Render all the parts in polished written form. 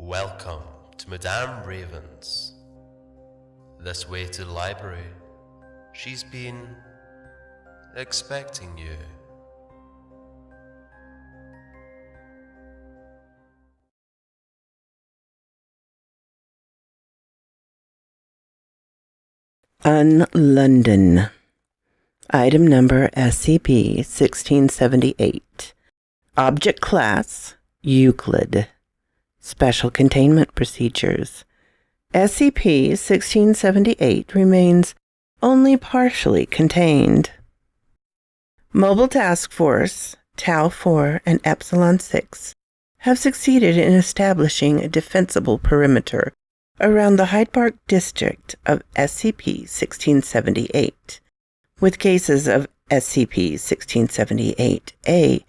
Welcome to Madame Raven's. This way to the library. She's been expecting you. Unlondon. Item number SCP-1678. Object class, Euclid. Special containment procedures. SCP-1678 remains only partially contained. Mobile Task Force, Tau-4 and Epsilon-6 have succeeded in establishing a defensible perimeter around the Hyde Park district of SCP-1678, with cases of SCP-1678-A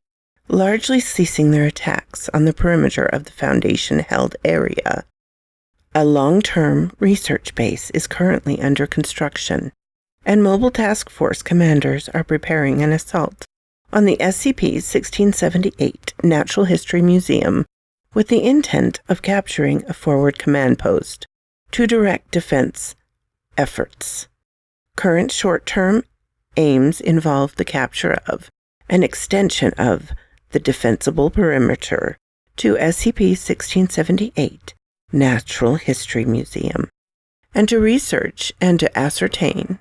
largely ceasing their attacks on the perimeter of the Foundation-held area. A long-term research base is currently under construction, and Mobile Task Force commanders are preparing an assault on the SCP-1678 Natural History Museum with the intent of capturing a forward command post to direct defense efforts. Current short-term aims involve the capture of an extension of the defensible perimeter to SCP-1678 Natural History Museum, and to research and to ascertain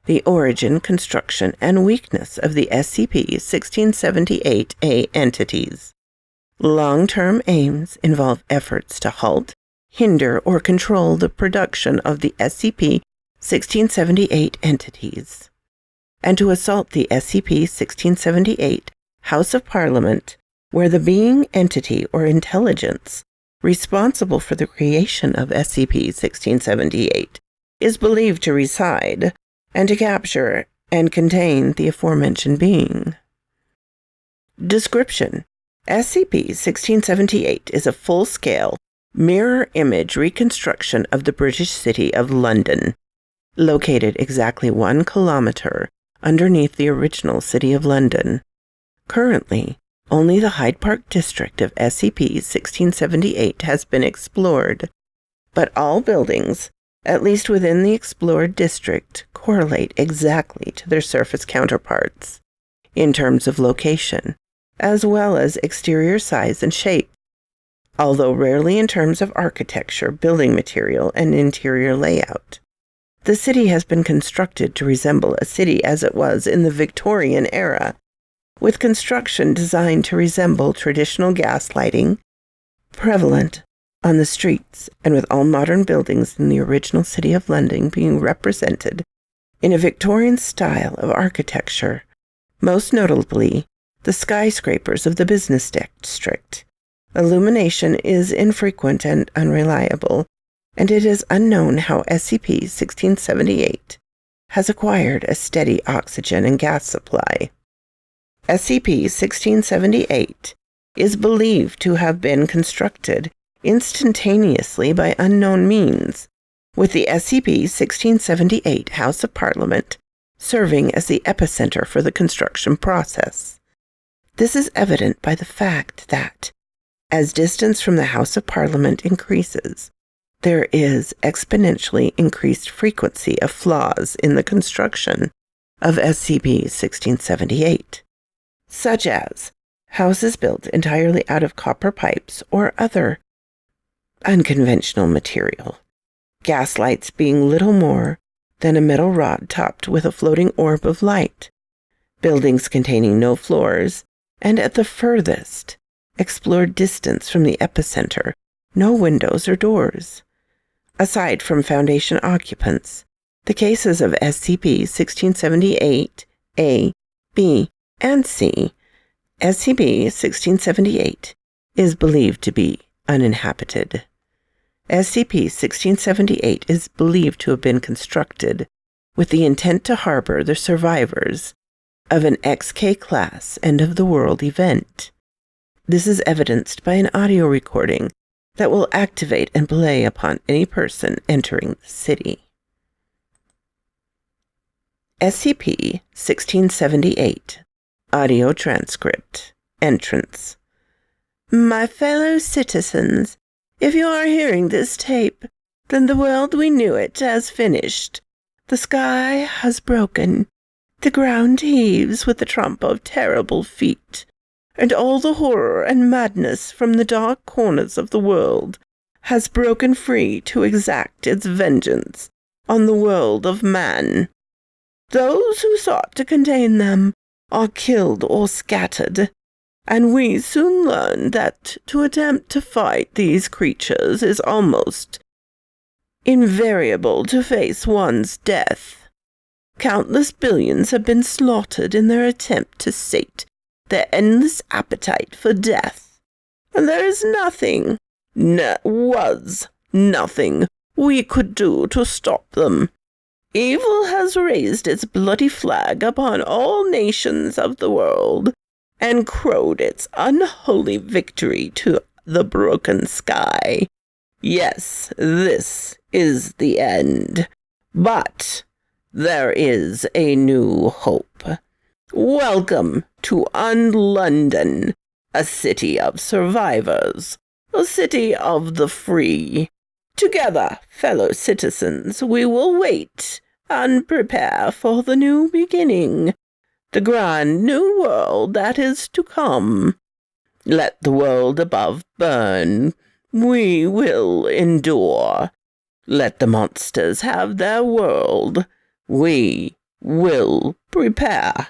the origin, construction, and weakness of the SCP-1678-A entities. Long-term aims involve efforts to halt, hinder, or control the production of the SCP-1678 entities, and to assault the SCP-1678 House of Parliament, where the being, entity, or intelligence responsible for the creation of SCP-1678 is believed to reside, and to capture and contain the aforementioned being. Description: SCP-1678 is a full-scale, mirror image reconstruction of the British city of London, located exactly 1 kilometer underneath the original city of London. Currently, only the Hyde Park district of SCP-1678 has been explored, but all buildings, at least within the explored district, correlate exactly to their surface counterparts, in terms of location, as well as exterior size and shape, although rarely in terms of architecture, building material, and interior layout. The city has been constructed to resemble a city as it was in the Victorian era, with construction designed to resemble traditional gas lighting, prevalent on the streets, and with all modern buildings in the original city of London being represented in a Victorian style of architecture, most notably the skyscrapers of the business district. Illumination is infrequent and unreliable, and it is unknown how SCP-1678 has acquired a steady oxygen and gas supply. SCP-1678 is believed to have been constructed instantaneously by unknown means, with the SCP-1678 House of Parliament serving as the epicenter for the construction process. This is evident by the fact that, as distance from the House of Parliament increases, there is exponentially increased frequency of flaws in the construction of SCP-1678, such as houses built entirely out of copper pipes or other unconventional material, gas lights being little more than a metal rod topped with a floating orb of light, buildings containing no floors, and at the furthest explored distance from the epicenter, no windows or doors. Aside from Foundation occupants, the cases of SCP-1678 A, B, and C, SCP-1678 is believed to be uninhabited. SCP-1678 is believed to have been constructed with the intent to harbor the survivors of an XK-class end-of-the-world event. This is evidenced by an audio recording that will activate and play upon any person entering the city. SCP-1678 Audio Transcript. Entrance. My fellow citizens, If you are hearing this tape, then the world we knew it has finished. The sky has broken. The ground heaves with the tramp of terrible feet, and all the horror and madness from the dark corners of the world has broken free to exact its vengeance on the world of man. Those who sought to contain them are killed or scattered, and we soon learned that to attempt to fight these creatures is almost invariable to face one's death. Countless billions have been slaughtered in their attempt to sate their endless appetite for death, and there is nothing, was nothing we could do to stop them. Evil has raised its bloody flag upon all nations of the world, and crowed its unholy victory to the broken sky. Yes, this is the end, but there is a new hope. Welcome to Unlondon, a city of survivors, a city of the free. Together, fellow citizens, we will wait and prepare for the new beginning, the grand new world that is to come. Let the world above burn. We will endure. Let the monsters have their world. We will prepare.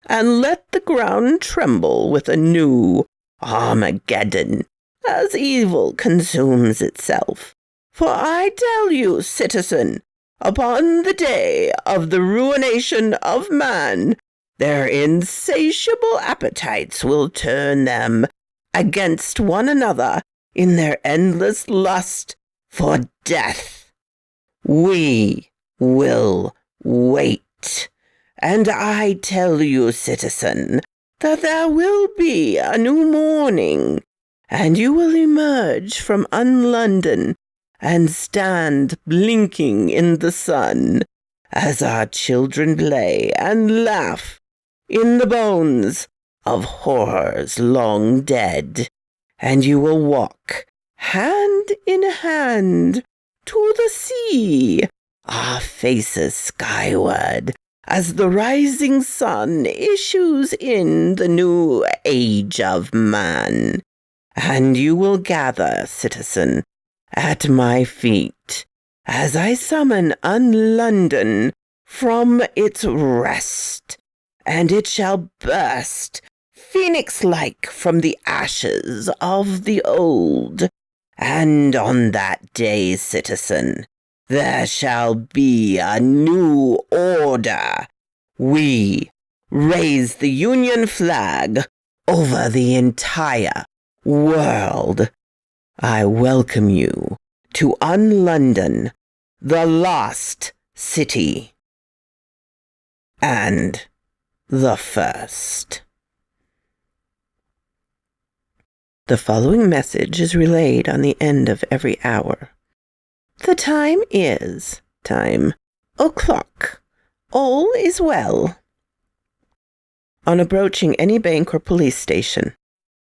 And let the ground tremble with a new Armageddon as evil consumes itself. For I tell you, citizen, upon the day of the ruination of man, their insatiable appetites will turn them against one another in their endless lust for death. We will wait. And I tell you, citizen, that there will be a new morning, and you will emerge from Unlondon and stand blinking in the sun as our children play and laugh in the bones of horrors long dead, and you will walk hand in hand to the sea, our faces skyward, as the rising sun issues in the new age of man. And you will gather, citizen, at my feet, as I summon Unlondon from its rest, and it shall burst, phoenix-like from the ashes of the old. And on that day, citizen, there shall be a new order. We raise the Union flag over the entire world. I welcome you to Unlondon, the lost city, and the first. The following message is relayed on the end of every hour. The time is time o'clock. All is well. On approaching any bank or police station,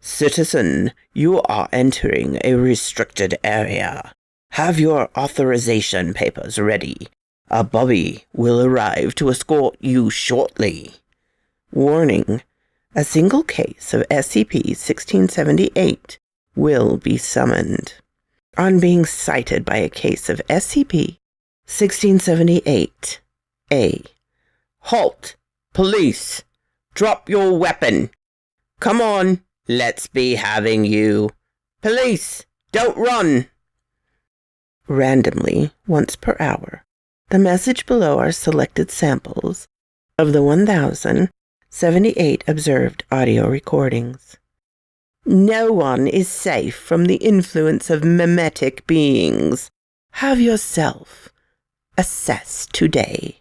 citizen, you are entering a restricted area. Have your authorization papers ready. A bobby will arrive to escort you shortly. Warning: a single case of SCP-1678 will be summoned. On being cited by a case of SCP-1678-A. Halt! Police! Drop your weapon! Come on, let's be having you. Police, don't run! Randomly, once per hour, the message below are selected samples of the 1,078 observed audio recordings. No one is safe from the influence of mimetic beings. Have yourself assessed today.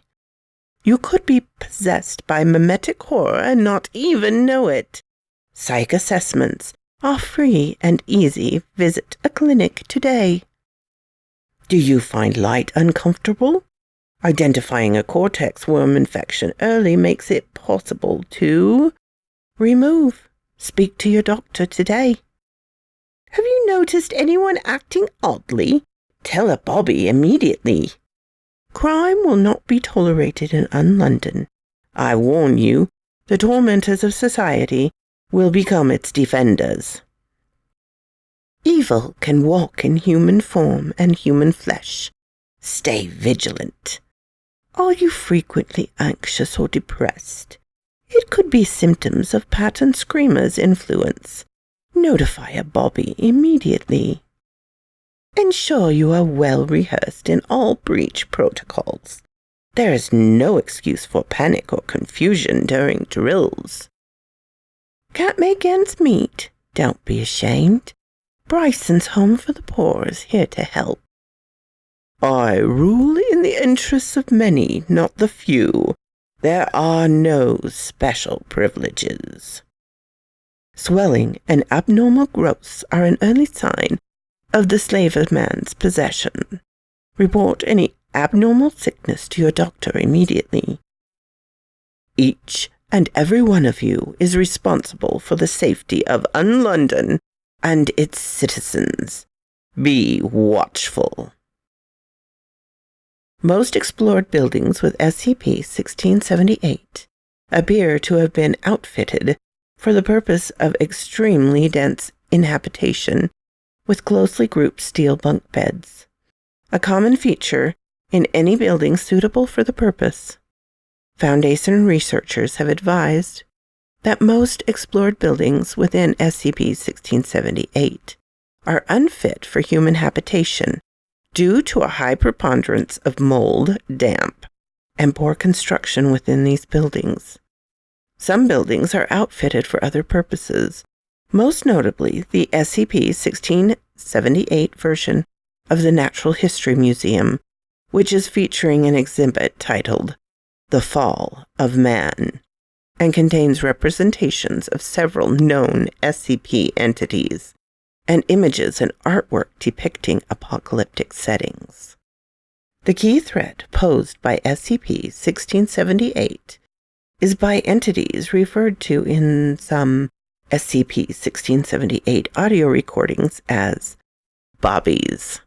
You could be possessed by mimetic horror and not even know it. Psych assessments are free and easy. Visit a clinic today. Do you find light uncomfortable? Identifying a cortex worm infection early makes it possible to remove. Speak to your doctor today. Have you noticed anyone acting oddly? Tell a Bobby immediately. Crime will not be tolerated in Unlondon. I warn you, the tormentors of society will become its defenders. Evil can walk in human form and human flesh. Stay vigilant. Are you frequently anxious or depressed? It could be symptoms of pattern screamer's influence. Notify a Bobby immediately. Ensure you are well rehearsed in all breach protocols. There is no excuse for panic or confusion during drills. Can't make ends meet? Don't be ashamed. Bryson's Home for the Poor is here to help. I rule in the interests of many, not the few. There are no special privileges. Swelling and abnormal growths are an early sign of the slave man's possession. Report any abnormal sickness to your doctor immediately. Each and every one of you is responsible for the safety of Unlondon and its citizens. Be watchful. Most explored buildings with SCP-1678 appear to have been outfitted for the purpose of extremely dense inhabitation with closely grouped steel bunk beds, a common feature in any building suitable for the purpose. Foundation researchers have advised that most explored buildings within SCP-1678 are unfit for human habitation due to a high preponderance of mold, damp, and poor construction within these buildings. Some buildings are outfitted for other purposes, most notably the SCP-1678 version of the Natural History Museum, which is featuring an exhibit titled The Fall of Man, and contains representations of several known SCP entities and images and artwork depicting apocalyptic settings. The key threat posed by SCP-1678 is by entities referred to in some SCP-1678 audio recordings as bobbies.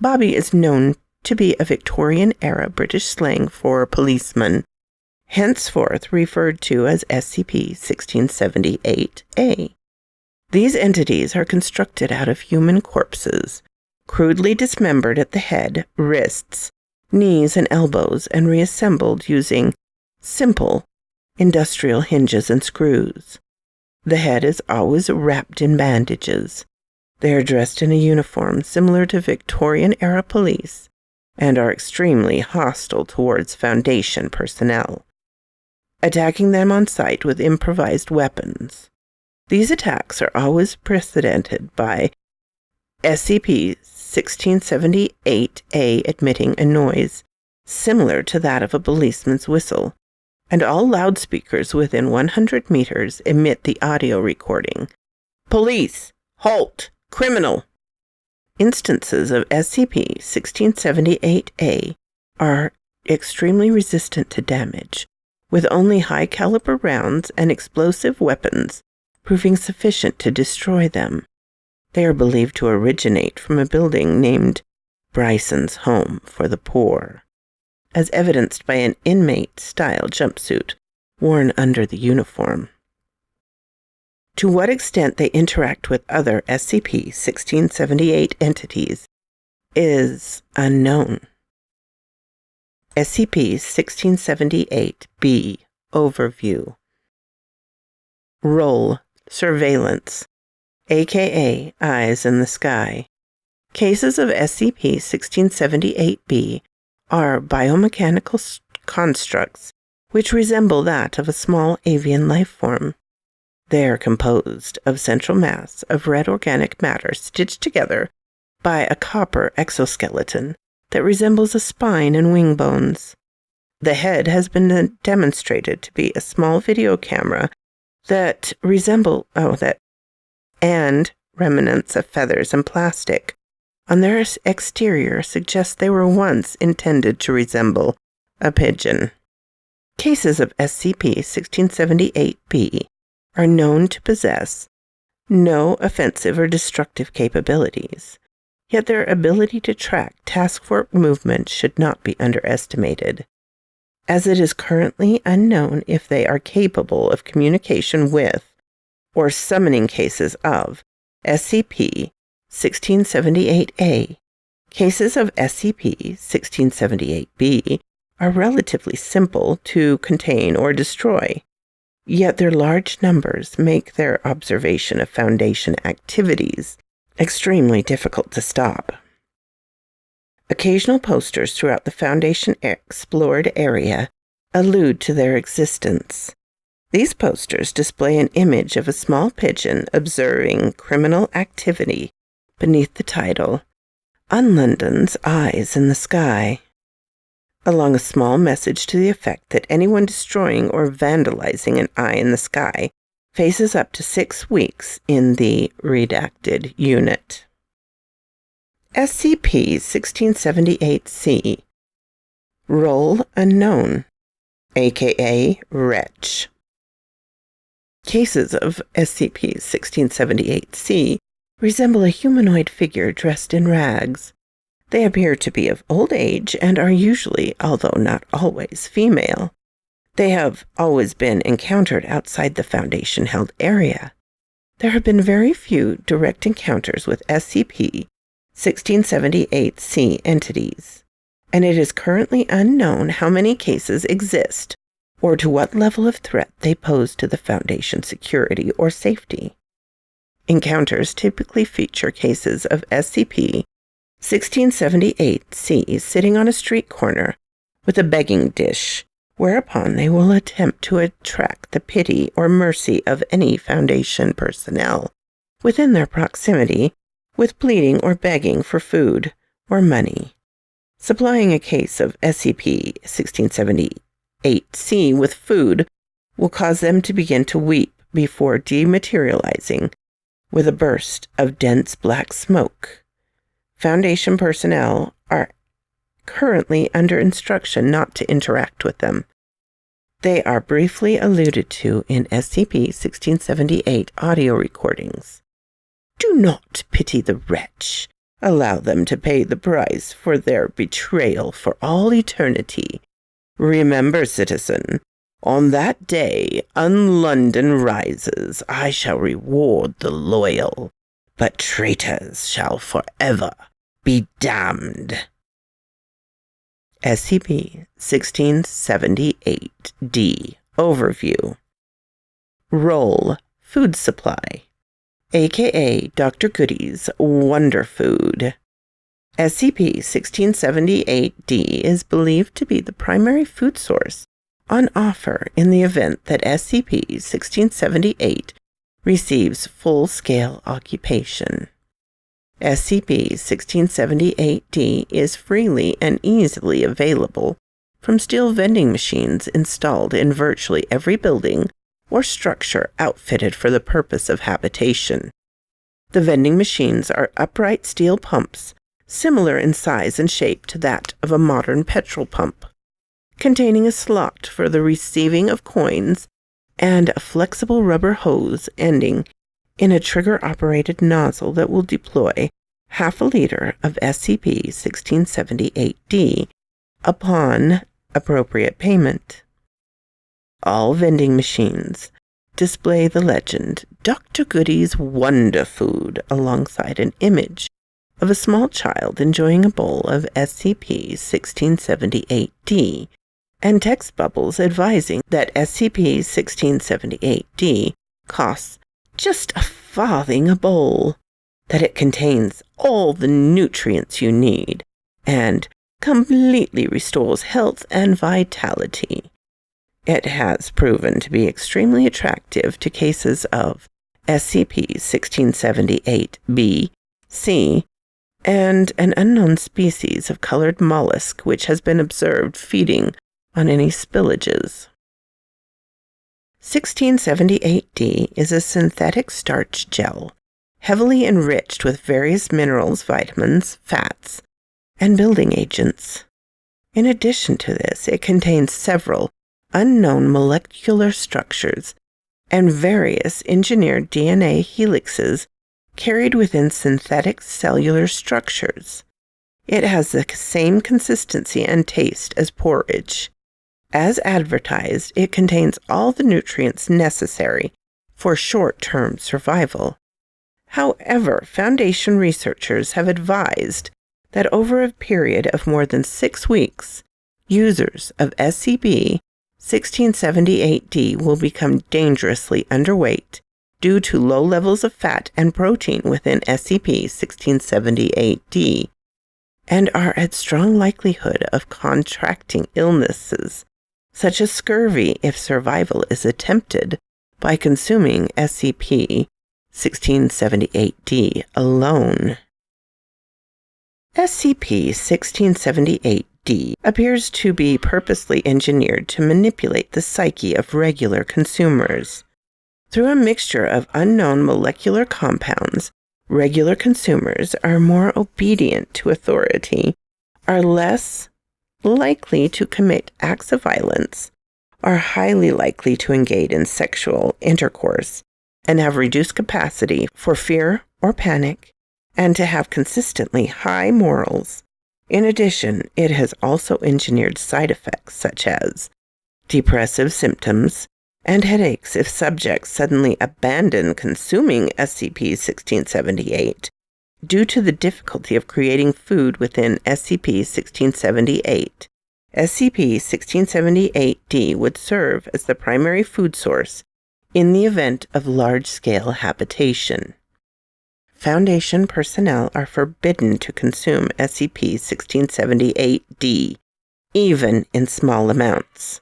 Bobby is known to be a Victorian-era British slang for policeman, henceforth referred to as SCP-1678-A. These entities are constructed out of human corpses, crudely dismembered at the head, wrists, knees, and elbows, and reassembled using simple industrial hinges and screws. The head is always wrapped in bandages. They are dressed in a uniform similar to Victorian-era police and are extremely hostile towards Foundation personnel, attacking them on sight with improvised weapons. These attacks are always precedented by SCP-1678-A emitting a noise similar to that of a policeman's whistle, and all loudspeakers within 100 meters emit the audio recording. Police! Halt! Criminal! Instances of SCP-1678-A are extremely resistant to damage, with only high-caliber rounds and explosive weapons proving sufficient to destroy them. They are believed to originate from a building named Bryson's Home for the Poor, as evidenced by an inmate-style jumpsuit worn under the uniform. To what extent they interact with other SCP-1678 entities is unknown. SCP-1678-B Overview. Role: Surveillance, aka Eyes in the Sky. Cases of SCP-1678-B are biomechanical constructs which resemble that of a small avian life form. They are composed of central mass of red organic matter stitched together by a copper exoskeleton that resembles a spine and wing bones. The head has been demonstrated to be a small video camera and remnants of feathers and plastic on their exterior suggest they were once intended to resemble a pigeon. Cases of SCP-1678-B are known to possess no offensive or destructive capabilities. Yet their ability to track task force movement should not be underestimated, as it is currently unknown if they are capable of communication with or summoning cases of SCP-1678-A. Cases of SCP-1678-B are relatively simple to contain or destroy, yet their large numbers make their observation of Foundation activities extremely difficult to stop. Occasional posters throughout the Foundation explored area allude to their existence. These posters display an image of a small pigeon observing criminal activity beneath the title, Unlondon's Eyes in the Sky, along a small message to the effect that anyone destroying or vandalizing an eye in the sky faces up to 6 weeks in the redacted unit. SCP-1678-C. Role Unknown, aka Wretch. Cases of SCP-1678-C resemble a humanoid figure dressed in rags. They appear to be of old age and are usually, although not always, female. They have always been encountered outside the Foundation-held area. There have been very few direct encounters with SCP-1678-C entities, and it is currently unknown how many cases exist or to what level of threat they pose to the Foundation security or safety. Encounters typically feature cases of SCP-1678-C sitting on a street corner with a begging dish, whereupon they will attempt to attract the pity or mercy of any Foundation personnel within their proximity with pleading or begging for food or money. Supplying a case of SCP-1678-C with food will cause them to begin to weep before dematerializing with a burst of dense black smoke. Foundation personnel are currently under instruction not to interact with them. They are briefly alluded to in SCP-1678 audio recordings. Do not pity the wretch. Allow them to pay the price for their betrayal for all eternity. Remember, citizen, on that day Unlondon rises, I shall reward the loyal, but traitors shall forever be damned. SCP-1678-D. Overview. Role: Food Supply, aka Dr. Goody's Wonder Food. SCP-1678-D is believed to be the primary food source on offer in the event that SCP-1678 receives full-scale occupation. SCP-1678-D is freely and easily available from steel vending machines installed in virtually every building or structure outfitted for the purpose of habitation. The vending machines are upright steel pumps, similar in size and shape to that of a modern petrol pump, containing a slot for the receiving of coins and a flexible rubber hose ending in a trigger-operated nozzle that will deploy half a liter of SCP-1678-D upon appropriate payment. All vending machines display the legend Dr. Goody's Wonder Food alongside an image of a small child enjoying a bowl of SCP-1678-D and text bubbles advising that SCP-1678-D costs just a farthing a bowl, that it contains all the nutrients you need, and completely restores health and vitality. It has proven to be extremely attractive to cases of SCP-1678-B, C, and an unknown species of colored mollusk which has been observed feeding on any spillages. 1678-D is a synthetic starch gel, heavily enriched with various minerals, vitamins, fats, and building agents. In addition to this, it contains several unknown molecular structures and various engineered DNA helixes carried within synthetic cellular structures. It has the same consistency and taste as porridge. As advertised, it contains all the nutrients necessary for short-term survival. However, Foundation researchers have advised that over a period of more than 6 weeks, users of SCP-1678-D will become dangerously underweight due to low levels of fat and protein within SCP-1678-D, and are at strong likelihood of contracting illnesses such as scurvy if survival is attempted by consuming SCP-1678-D alone. SCP-1678-D appears to be purposely engineered to manipulate the psyche of regular consumers. Through a mixture of unknown molecular compounds, regular consumers are more obedient to authority, are less likely to commit acts of violence, are highly likely to engage in sexual intercourse, and have reduced capacity for fear or panic, and to have consistently high morals. In addition, it has also engineered side effects such as depressive symptoms and headaches if subjects suddenly abandon consuming SCP-1678 due to the difficulty of creating food within SCP-1678. SCP-1678-D would serve as the primary food source in the event of large-scale habitation. Foundation personnel are forbidden to consume SCP-1678-D, even in small amounts.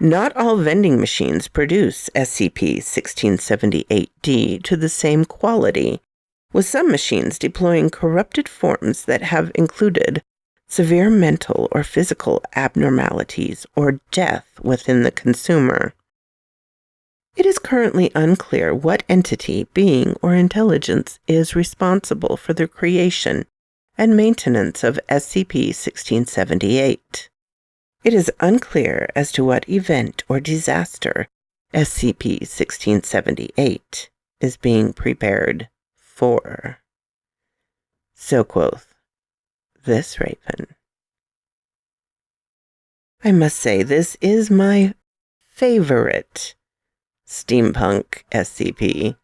Not all vending machines produce SCP-1678-D to the same quality, with some machines deploying corrupted forms that have included severe mental or physical abnormalities or death within the consumer. It is currently unclear what entity, being, or intelligence is responsible for the creation and maintenance of SCP-1678. It is unclear as to what event or disaster SCP-1678 is being prepared for. So quoth this Raven. I must say, this is my favorite steampunk SCP.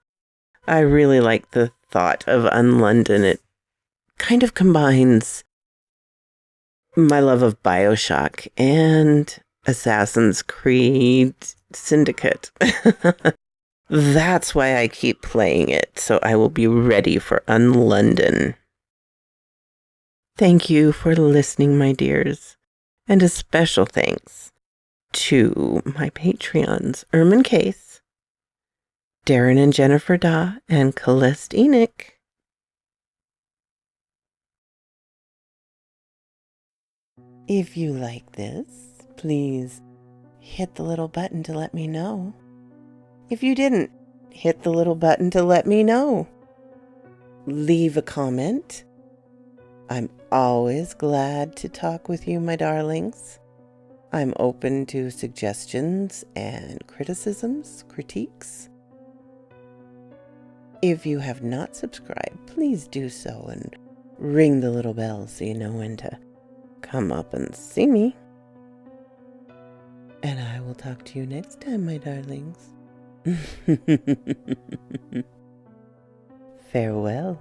I really like the thought of Unlondon. It kind of combines my love of BioShock and Assassin's Creed Syndicate. That's why I keep playing it, so I will be ready for Unlondon. Thank you for listening, my dears, and a special thanks to my Patreons, Ermin Case, Darren and Jennifer Da, and Celeste Enoch. If you like this, please hit the little button to let me know. If you didn't, hit the little button to let me know. Leave a comment. I'm always glad to talk with you, my darlings. I'm open to suggestions and criticisms, critiques. If you have not subscribed, please do so and ring the little bell so you know when to come up and see me. And I will talk to you next time, my darlings. Farewell.